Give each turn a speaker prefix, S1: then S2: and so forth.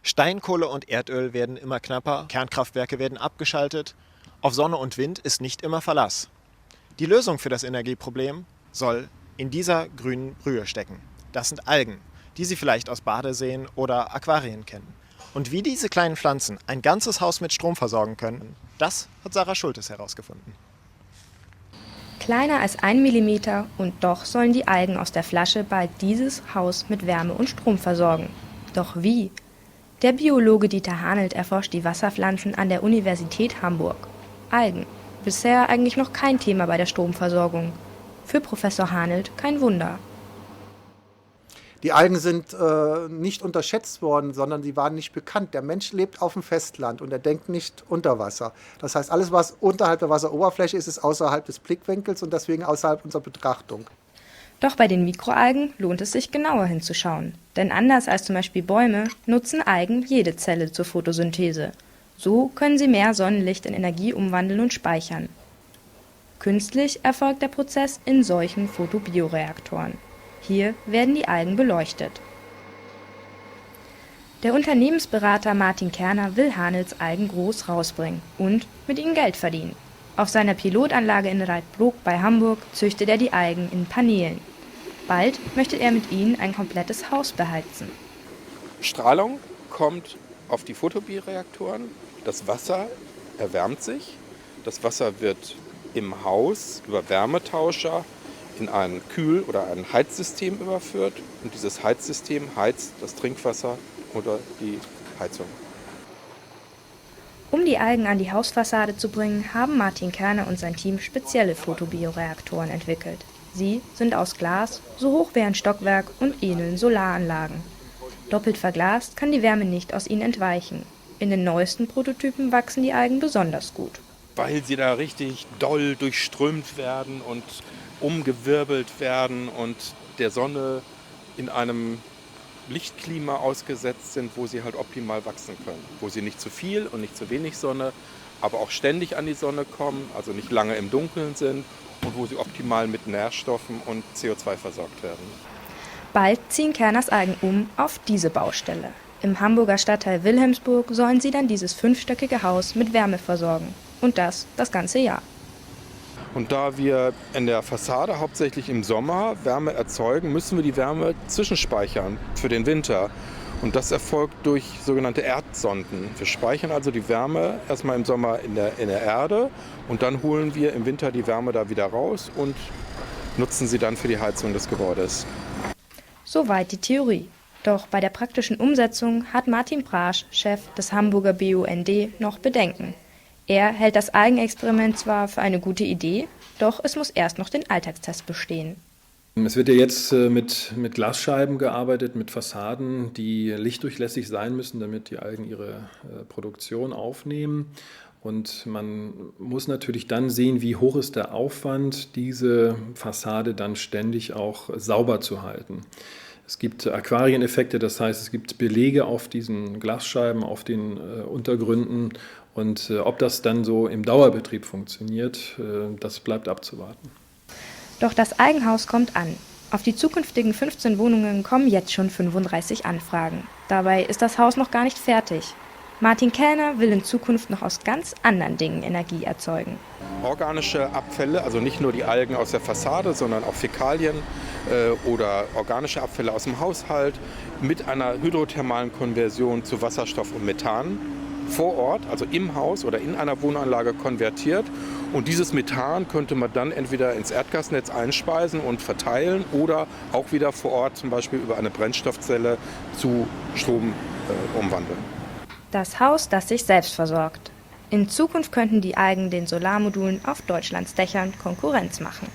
S1: Steinkohle und Erdöl werden immer knapper, Kernkraftwerke werden abgeschaltet, auf Sonne und Wind ist nicht immer Verlass. Die Lösung für das Energieproblem soll in dieser grünen Brühe stecken. Das sind Algen, die Sie vielleicht aus Badeseen oder Aquarien kennen. Und wie diese kleinen Pflanzen ein ganzes Haus mit Strom versorgen können, das hat Sarah Schultes herausgefunden.
S2: Kleiner als 1 Millimeter und doch sollen die Algen aus der Flasche bald dieses Haus mit Wärme und Strom versorgen. Doch wie? Der Biologe Dieter Hanelt erforscht die Wasserpflanzen an der Universität Hamburg. Algen. Bisher eigentlich noch kein Thema bei der Stromversorgung. Für Professor Hanelt kein Wunder.
S3: Die Algen sind nicht unterschätzt worden, sondern sie waren nicht bekannt. Der Mensch lebt auf dem Festland und er denkt nicht unter Wasser. Das heißt, alles, was unterhalb der Wasseroberfläche ist, ist außerhalb des Blickwinkels und deswegen außerhalb unserer Betrachtung.
S2: Doch bei den Mikroalgen lohnt es sich genauer hinzuschauen. Denn anders als zum Beispiel Bäume nutzen Algen jede Zelle zur Photosynthese. So können sie mehr Sonnenlicht in Energie umwandeln und speichern. Künstlich erfolgt der Prozess in solchen Photobioreaktoren. Hier werden die Algen beleuchtet. Der Unternehmensberater Martin Kerner will Hanels Algen groß rausbringen und mit ihnen Geld verdienen. Auf seiner Pilotanlage in Reitbrook bei Hamburg züchtet er die Algen in Paneelen. Bald möchte er mit ihnen ein komplettes Haus beheizen.
S4: Strahlung kommt auf die Photobioreaktoren, das Wasser erwärmt sich, das Wasser wird im Haus über Wärmetauscher in ein Kühl- oder ein Heizsystem überführt und dieses Heizsystem heizt das Trinkwasser oder die Heizung.
S2: Um die Algen an die Hausfassade zu bringen, haben Martin Kerner und sein Team spezielle Photobioreaktoren entwickelt. Sie sind aus Glas, so hoch wie ein Stockwerk und ähneln Solaranlagen. Doppelt verglast kann die Wärme nicht aus ihnen entweichen. In den neuesten Prototypen wachsen die Algen besonders gut.
S4: Weil sie da richtig doll durchströmt werden und umgewirbelt werden und der Sonne in einem Lichtklima ausgesetzt sind, wo sie halt optimal wachsen können. Wo sie nicht zu viel und nicht zu wenig Sonne, aber auch ständig an die Sonne kommen, also nicht lange im Dunkeln sind und wo sie optimal mit Nährstoffen und CO2 versorgt werden.
S2: Bald ziehen Kerners Algen um auf diese Baustelle. Im Hamburger Stadtteil Wilhelmsburg sollen sie dann dieses 5-stöckige Haus mit Wärme versorgen. Und das ganze Jahr.
S4: Und da wir in der Fassade hauptsächlich im Sommer Wärme erzeugen, müssen wir die Wärme zwischenspeichern für den Winter. Und das erfolgt durch sogenannte Erdsonden. Wir speichern also die Wärme erstmal im Sommer in der Erde und dann holen wir im Winter die Wärme da wieder raus und nutzen sie dann für die Heizung des Gebäudes.
S2: Soweit die Theorie. Doch bei der praktischen Umsetzung hat Martin Brasch, Chef des Hamburger BUND, noch Bedenken. Er hält das Algenexperiment zwar für eine gute Idee, doch es muss erst noch den Alltagstest bestehen.
S5: Es wird ja jetzt mit Glasscheiben gearbeitet, mit Fassaden, die lichtdurchlässig sein müssen, damit die Algen ihre Produktion aufnehmen. Und man muss natürlich dann sehen, wie hoch ist der Aufwand, diese Fassade dann ständig auch sauber zu halten. Es gibt Aquarieneffekte, das heißt, es gibt Belege auf diesen Glasscheiben, auf den Untergründen. Und ob das dann so im Dauerbetrieb funktioniert, das bleibt abzuwarten.
S2: Doch das Algenhaus kommt an. Auf die zukünftigen 15 Wohnungen kommen jetzt schon 35 Anfragen. Dabei ist das Haus noch gar nicht fertig. Martin Kellner will in Zukunft noch aus ganz anderen Dingen Energie erzeugen.
S4: Organische Abfälle, also nicht nur die Algen aus der Fassade, sondern auch Fäkalien oder organische Abfälle aus dem Haushalt mit einer hydrothermalen Konversion zu Wasserstoff und Methan vor Ort, also im Haus oder in einer Wohnanlage konvertiert. Und dieses Methan könnte man dann entweder ins Erdgasnetz einspeisen und verteilen oder auch wieder vor Ort zum Beispiel über eine Brennstoffzelle zu Strom umwandeln.
S2: Das Haus, das sich selbst versorgt. In Zukunft könnten die Algen den Solarmodulen auf Deutschlands Dächern Konkurrenz machen.